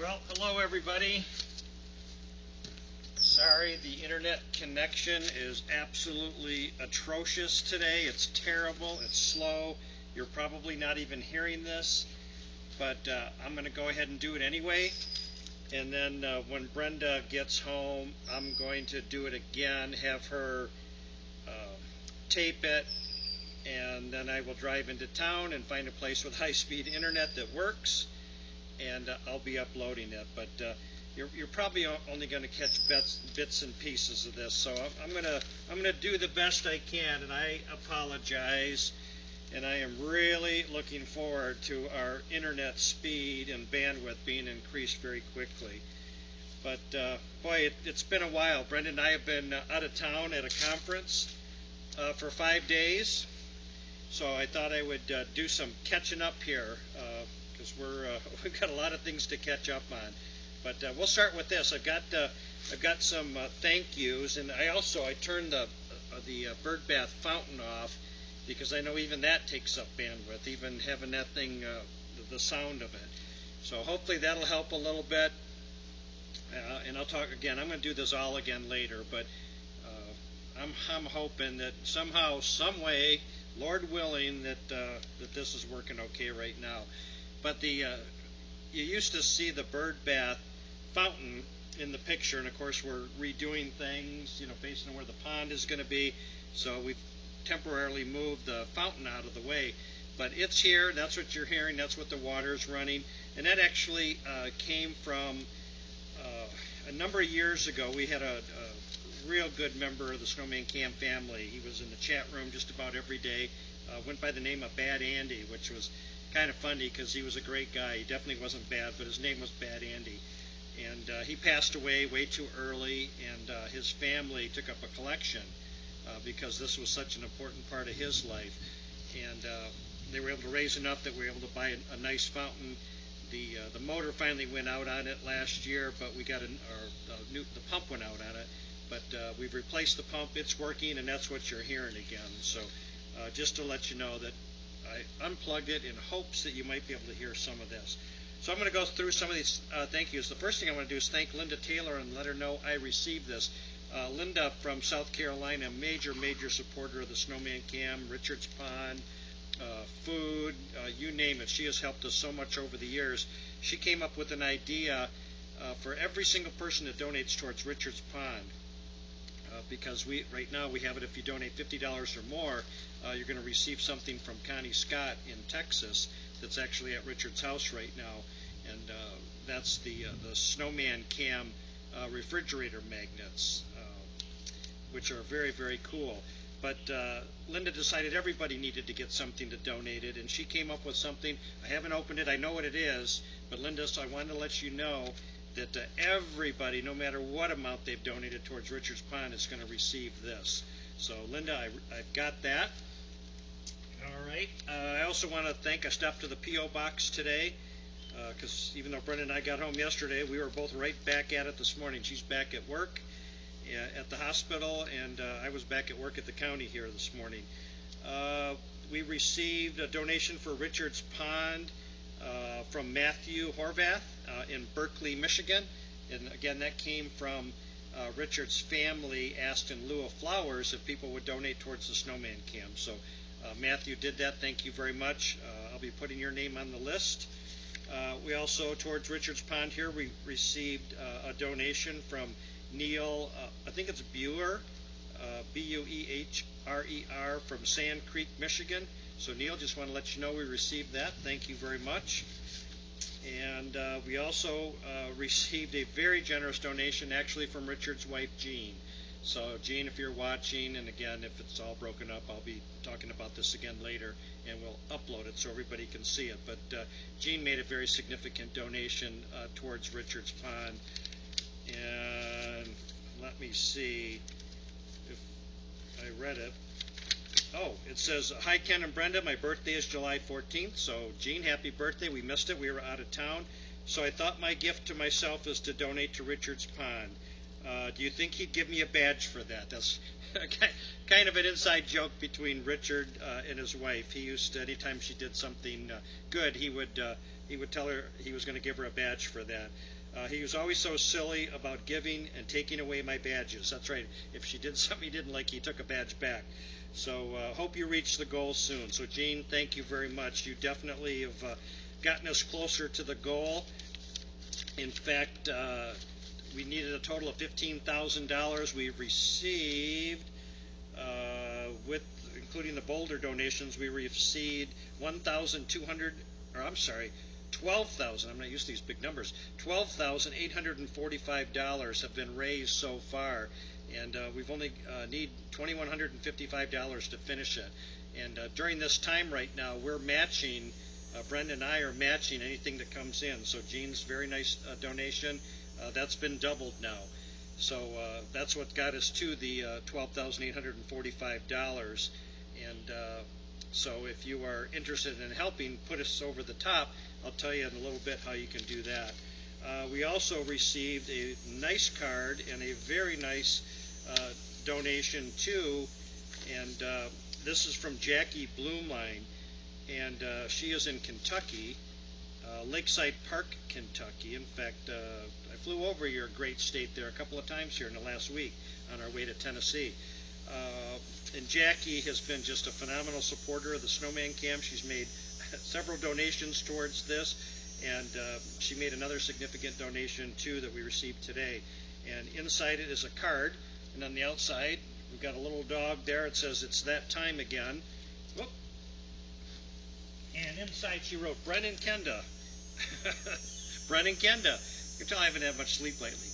Well, hello everybody. Sorry, the internet connection is absolutely atrocious today. It's terrible, it's slow. You're probably not even hearing this, but I'm going to go ahead and do it anyway. And then when Brenda gets home, I'm going to do it again, have her tape it, and then I will drive into town and find a place with high-speed internet that works, and I'll be uploading it. But you're probably only going to catch bits and pieces of this, so I'm gonna do the best I can, and I apologize. And I am really looking forward to our internet speed and bandwidth being increased very quickly. But boy, it's been a while. Brenda and I have been out of town at a conference for 5 days, so I thought I would do some catching up here because we've got a lot of things to catch up on. But we'll start with this. I've got some thank yous, and I turned the bird bath fountain off, because I know even that takes up bandwidth, even having that thing, the sound of it. So hopefully that'll help a little bit. And I'll talk again. I'm going to do this all again later, but I'm hoping that somehow, some way, Lord willing, that this is working okay right now. But you used to see the bird bath fountain in the picture, and of course we're redoing things, based on where the pond is going to be. So we've temporarily moved the fountain out of the way, but it's here. That's what you're hearing. That's what the water is running, and that actually came from a number of years ago. We had a real good member of the SnowmanCam family. He was in the chat room just about every day. Went by the name of Bad Andy, which was kind of funny because he was a great guy. He definitely wasn't bad, but his name was Bad Andy. And he passed away way too early, and his family took up a collection because this was such an important part of his life. And they were able to raise enough that we were able to buy a nice fountain. The motor finally went out on it last year, but we got the pump went out on it. But we've replaced the pump. It's working, and that's what you're hearing again. So just to let you know that I unplugged it in hopes that you might be able to hear some of this. So I'm going to go through some of these thank yous. The first thing I want to do is thank Linda Taylor and let her know I received this. Linda from South Carolina, major supporter of the SnowmanCam, Richards Pond, food, you name it. She has helped us so much over the years. She came up with an idea for every single person that donates towards Richards Pond. Because right now we have it, if you donate $50 or more, you're going to receive something from Connie Scott in Texas that's actually at Richard's house right now, and that's the SnowmanCam refrigerator magnets, which are very cool. But Linda decided everybody needed to get something to donate it, and she came up with something. I haven't opened it. I know what it is, but Linda, so I wanted to let you know that everybody, no matter what amount they've donated towards Richards Pond, is going to receive this. So Linda, I've got that. All right. I also want to thank, I stopped to the P.O. box today, because even though Brenda and I got home yesterday, we were both right back at it this morning. She's back at work at the hospital, and I was back at work at the county here this morning. We received a donation for Richards Pond from Matthew Horvath in Berkeley, Michigan. And again, that came from Richard's family asked in lieu of flowers if people would donate towards the SnowmanCam. So Matthew did that. Thank you very much. I'll be putting your name on the list. We also, towards Richards Pond here, we received a donation from Neil, I think it's Buehrer, B-U-E-H-R-E-R, from Sand Creek, Michigan. So Neil, just want to let you know we received that. Thank you very much. And we also received a very generous donation, actually from Richard's wife, Jean. So Jean, if you're watching, and again, if it's all broken up, I'll be talking about this again later, and we'll upload it so everybody can see it. But Jean made a very significant donation towards Richards Pond. And let me see if I read it. Oh, it says, "Hi Ken and Brenda, my birthday is July 14th, so Jean, happy birthday. We missed it. We were out of town. So I thought my gift to myself is to donate to Richards Pond. Do you think he'd give me a badge for that?" That's kind of an inside joke between Richard and his wife. He used to, anytime she did something good, he would he would tell her he was going to give her a badge for that. He was always so silly about giving and taking away my badges. That's right. If she did something he didn't like, he took a badge back. So hope you reach the goal soon. So Gene, thank you very much. You definitely have gotten us closer to the goal. In fact, we needed a total of $15,000. We've received, with including the boulder donations, we received 12,000. I'm not used to these big numbers. $12,845 have been raised so far, and we've only need $2,155 to finish it. And during this time right now, we're matching. Brenda and I are matching anything that comes in. So Gene's very nice donation, that's been doubled now. So that's what got us to the $12,845. And so if you are interested in helping put us over the top, I'll tell you in a little bit how you can do that. We also received a nice card and a very nice donation too, and this is from Jackie Bloomline, and she is in Kentucky, Lakeside Park, Kentucky. In fact, I flew over your great state there a couple of times here in the last week on our way to Tennessee. And Jackie has been just a phenomenal supporter of the SnowmanCam. She's made several donations towards this, and she made another significant donation too that we received today. And inside it is a card, and on the outside we've got a little dog there. It says it's that time again. Whoop. And inside she wrote Brennan Kenda. Brennan Kenda. You can tell I haven't had much sleep lately.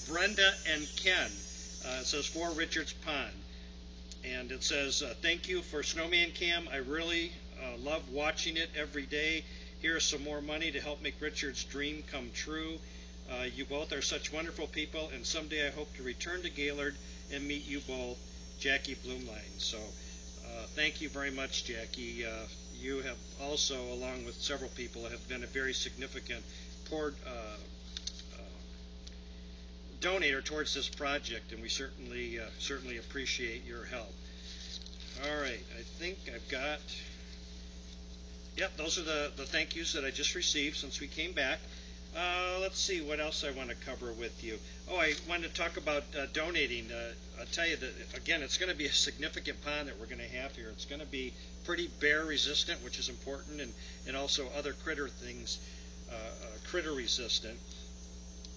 Brenda and Ken. It says for Richards Pond. And it says, thank you for SnowmanCam. I really love watching it every day. Here's some more money to help make Richard's dream come true. You both are such wonderful people, and someday I hope to return to Gaylord and meet you both. Jackie Bloomline. So thank you very much, Jackie. You have also, along with several people, have been a very significant donator towards this project, and we certainly appreciate your help. All right, I think I've got, yep, those are the thank yous that I just received since we came back. Let's see what else I want to cover with you. Oh, I wanted to talk about donating. I'll tell you that, again, it's going to be a significant pond that we're going to have here. It's going to be pretty bear resistant, which is important, and also other critter things, critter resistant.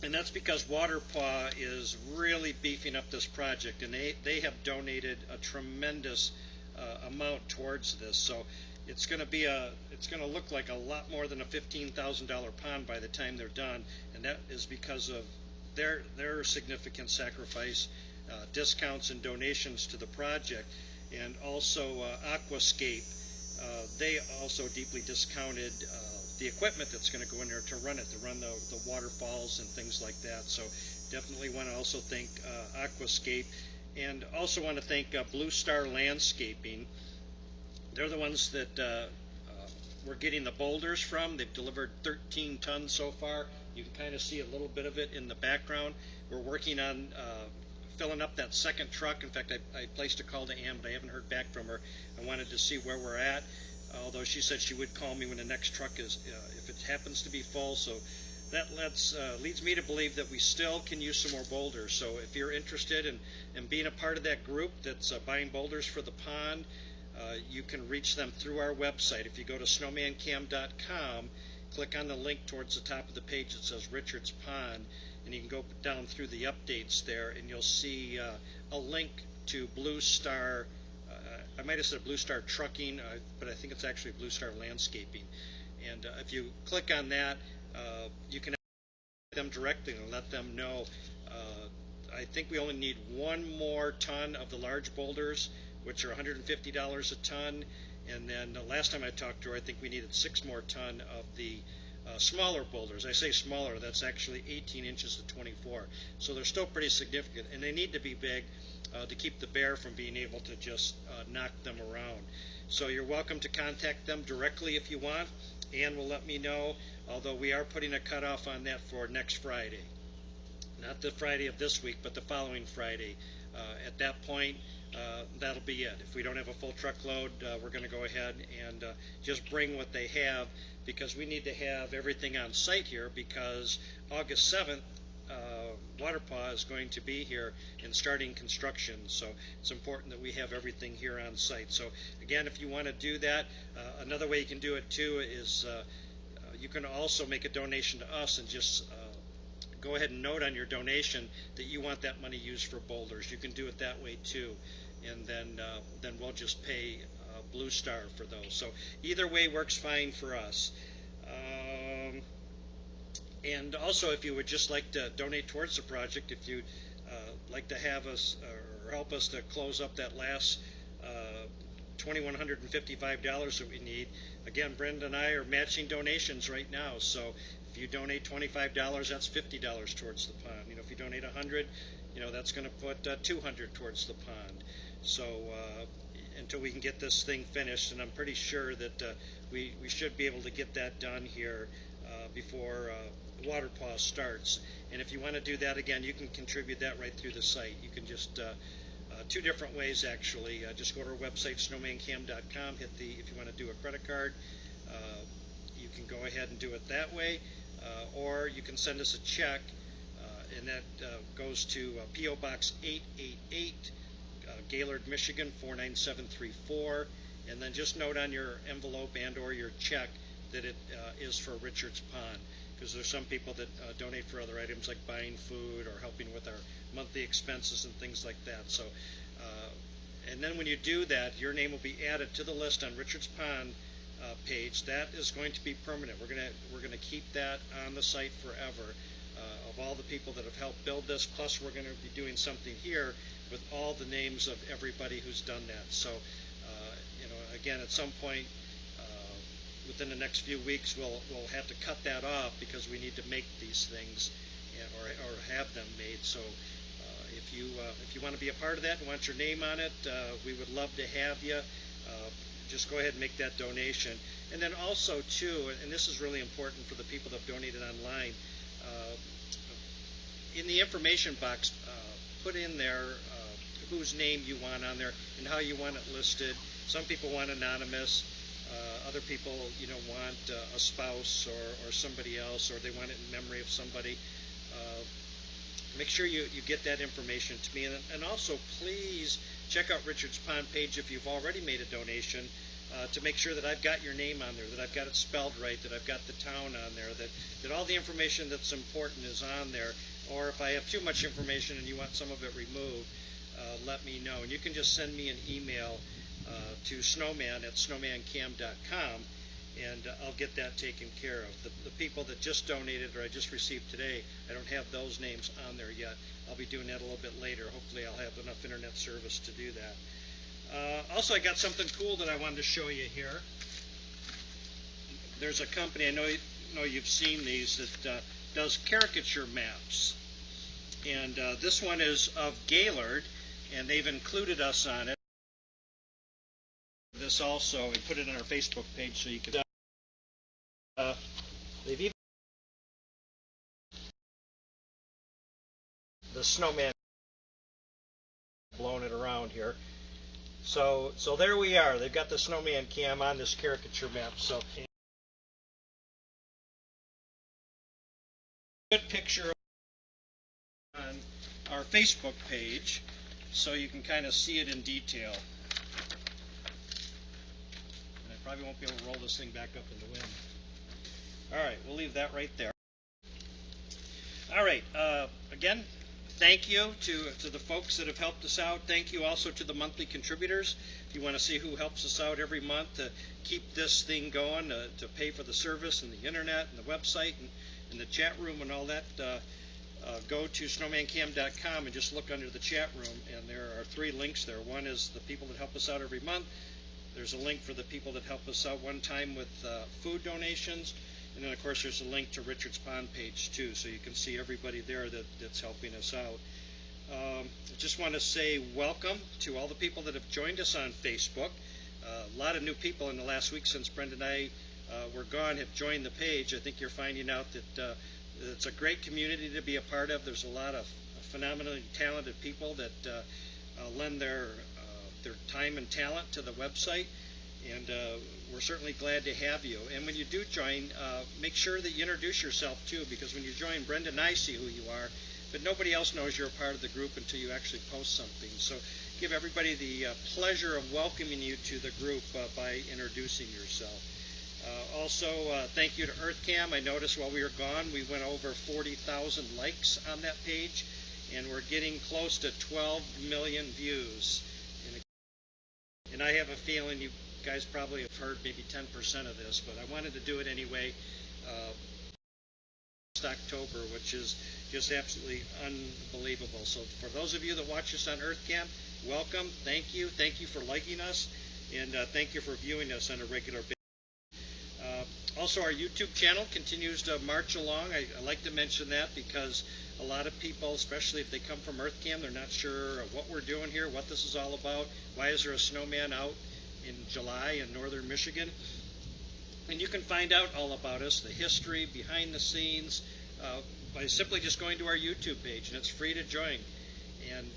And that's because Waterpaw is really beefing up this project, and they have donated a tremendous amount towards this. So it's going to look like a lot more than a $15,000 pond by the time they're done, and that is because of their significant sacrifice, discounts and donations to the project, and also Aquascape. They also deeply discounted the equipment that's going to go in there to run it, to run the waterfalls and things like that. So definitely want to also thank Aquascape, and also want to thank Blue Star Landscaping. They're the ones that we're getting the boulders from. They've delivered 13 tons so far. You can kind of see a little bit of it in the background. We're working on filling up that second truck. In fact, I placed a call to Ann, but I haven't heard back from her. I wanted to see where we're at, although she said she would call me when the next truck is, if it happens to be full. So that leads me to believe that we still can use some more boulders. So if you're interested in being a part of that group that's buying boulders for the pond, you can reach them through our website. If you go to snowmancam.com, click on the link towards the top of the page that says Richards Pond, and you can go down through the updates there, and you'll see a link to Blue Star. I might have said Blue Star Trucking, but I think it's actually Blue Star Landscaping. And if you click on that, you can ask them directly and let them know. I think we only need one more ton of the large boulders, which are $150 a ton. And then the last time I talked to her, I think we needed 6 more ton of the smaller boulders. I say smaller, that's actually 18 inches to 24. So they're still pretty significant, and they need to be big to keep the bear from being able to just knock them around. So you're welcome to contact them directly if you want. Ann will let me know, although we are putting a cutoff on that for next Friday. Not the Friday of this week, but the following Friday. At that point, that'll be it. If we don't have a full truckload, we're going to go ahead and just bring what they have, because we need to have everything on site here, because August 7th, Waterpaw is going to be here and starting construction, so it's important that we have everything here on site. So again, if you want to do that, another way you can do it too is you can also make a donation to us and just go ahead and note on your donation that you want that money used for boulders. You can do it that way too, and then we'll just pay Blue Star for those. So either way works fine for us. And also, if you would just like to donate towards the project, if you'd like to have us or help us to close up that last $2,155 that we need, again, Brenda and I are matching donations right now. So if you donate $25, that's $50 towards the pond. If you donate $100, that's going to put $200 towards the pond. So until we can get this thing finished, and I'm pretty sure that we should be able to get that done here before Waterpaw starts. And if you want to do that, again, you can contribute that right through the site. You can just two different ways actually. Just go to our website, SnowmanCam.com. Hit the, if you want to do a credit card, you can go ahead and do it that way, or you can send us a check, and that goes to P.O. Box 888, Gaylord, Michigan 49734, and then just note on your envelope and or your check that it is for Richards Pond, because there's some people that donate for other items like buying food or helping with our monthly expenses and things like that. So, and then when you do that, your name will be added to the list on Richards Pond page. That is going to be permanent. We're gonna keep that on the site forever. Of all the people that have helped build this, plus we're going to be doing something here with all the names of everybody who's done that. So, again, at some point within the next few weeks, we'll have to cut that off, because we need to make these things or have them made. So if you want to be a part of that and want your name on it, we would love to have you. Just go ahead and make that donation. And then also too, and this is really important for the people that have donated online, in the information box, put in there whose name you want on there and how you want it listed. Some people want anonymous. Other people, want a spouse or somebody else, or they want it in memory of somebody. Make sure you get that information to me. And also, please check out Richards Pond page if you've already made a donation, to make sure that I've got your name on there, that I've got it spelled right, that I've got the town on there, that all the information that's important is on there. Or if I have too much information and you want some of it removed, let me know. And you can just send me an email to snowman@snowmancam.com, and I'll get that taken care of. The people that just donated or I just received today, I don't have those names on there yet. I'll be doing that a little bit later. Hopefully I'll have enough internet service to do that. Also, I got something cool that I wanted to show you here. There's a company, I know you've seen these, that does caricature maps. And this one is of Gaylord, and they've included us on it. This also, we put it on our Facebook page so you can. They've even the snowman blowing it around here. So there we are. They've got the SnowmanCam on this caricature map. So good picture on our Facebook page, so you can kind of see it in detail. Probably won't be able to roll this thing back up in the wind. All right, we'll leave that right there. All right, again, thank you to the folks that have helped us out. Thank you also to the monthly contributors. If you want to see who helps us out every month to keep this thing going, to pay for the service and the internet and the website and the chat room and all that, go to snowmancam.com and just look under the chat room, and there are 3 links there. One is the people that help us out every month. There's a link for the people that help us out one time with food donations. And then, of course, there's a link to Richards Pond page, too, so you can see everybody there that's helping us out. I just want to say welcome to all the people that have joined us on Facebook. A lot of new people in the last week since Brenda and I were gone have joined the page. I think you're finding out that it's a great community to be a part of. There's a lot of phenomenally talented people that lend their time and talent to the website, and we're certainly glad to have you. And when you do join, make sure that you introduce yourself too, because when you join, Brenda and I see who you are, but nobody else knows you're a part of the group until you actually post something. So give everybody the pleasure of welcoming you to the group by introducing yourself. Also, thank you to EarthCam. I noticed while we were gone, we went over 40,000 likes on that page, and we're getting close to 12 million views. And I have a feeling you guys probably have heard maybe 10% of this, but I wanted to do it anyway. October, which is just absolutely unbelievable. So for those of you that watch us on EarthCam, welcome, thank you for liking us, and thank you for viewing us on a regular basis. Also, our YouTube channel continues to march along. I like to mention that because a lot of people, especially if they come from EarthCam, they're not sure what we're doing here, what this is all about. Why is there a snowman out in July in northern Michigan? And you can find out all about us, the history, behind the scenes, by simply just going to our YouTube page, and it's free to join. And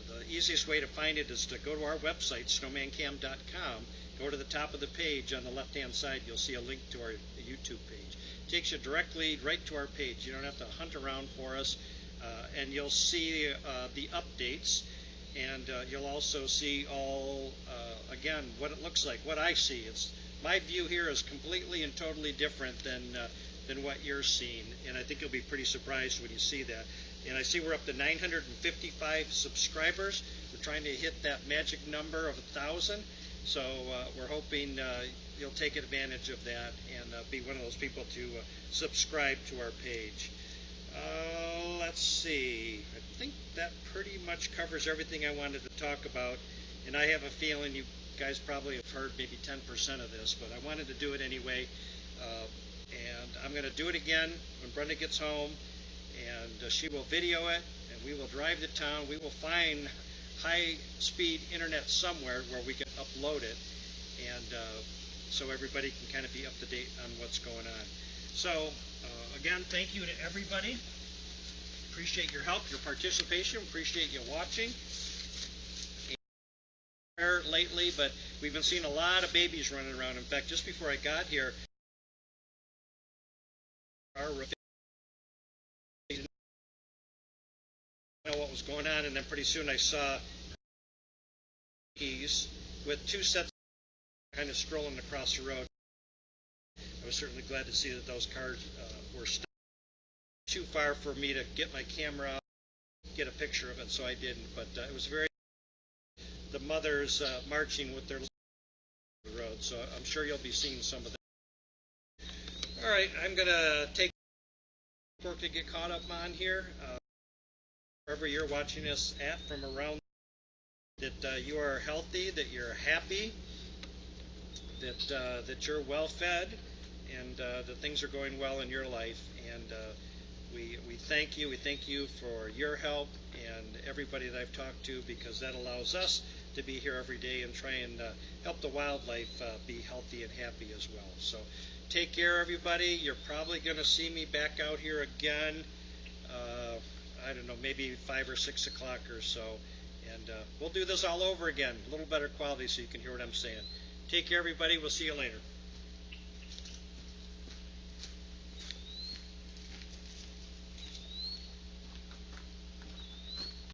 the easiest way to find it is to go to our website, SnowmanCam.com. Go to the top of the page on the left-hand side. You'll see a link to our YouTube page. It takes you directly right to our page. You don't have to hunt around for us, and you'll see the updates. And you'll also see all, again, what it looks like, what I see. My view here is completely and totally different than what you're seeing, and I think you'll be pretty surprised when you see that. And I see we're up to 955 subscribers. We're trying to hit that magic number of 1,000, so we're hoping you'll take advantage of that and be one of those people to subscribe to our page. Let's see. I think that pretty much covers everything I wanted to talk about, and I have a feeling you guys probably have heard maybe 10% of this, but I wanted to do it anyway. And I'm going to do it again when Brenda gets home, and she will video it, and we will drive to town. We will find high-speed internet somewhere where we can upload it, and so everybody can kind of be up to date on what's going on. So, again, thank you to everybody. Appreciate your help, your participation. Appreciate you watching. Lately, but we've been seeing a lot of babies running around. In fact, just before I got here, I didn't know what was going on, and then pretty soon I saw keys with two sets kind of strolling across the road. I was certainly glad to see that those cars were stopped. Too far for me to get my camera out, get a picture of it, so I didn't, but it was very the mothers marching with their road, so I'm sure you'll be seeing some of that. All right, I'm going to take work to get caught up on here. Wherever you're watching us at from around, that you are healthy, that you're happy, that you're well fed, and that things are going well in your life. And we thank you. We thank you for your help and everybody that I've talked to, because that allows us to be here every day and try and help the wildlife be healthy and happy as well. So take care, everybody. You're probably going to see me back out here again, I don't know, maybe 5 or 6 o'clock or so. And we'll do this all over again, a little better quality so you can hear what I'm saying. Take care, everybody. We'll see you later.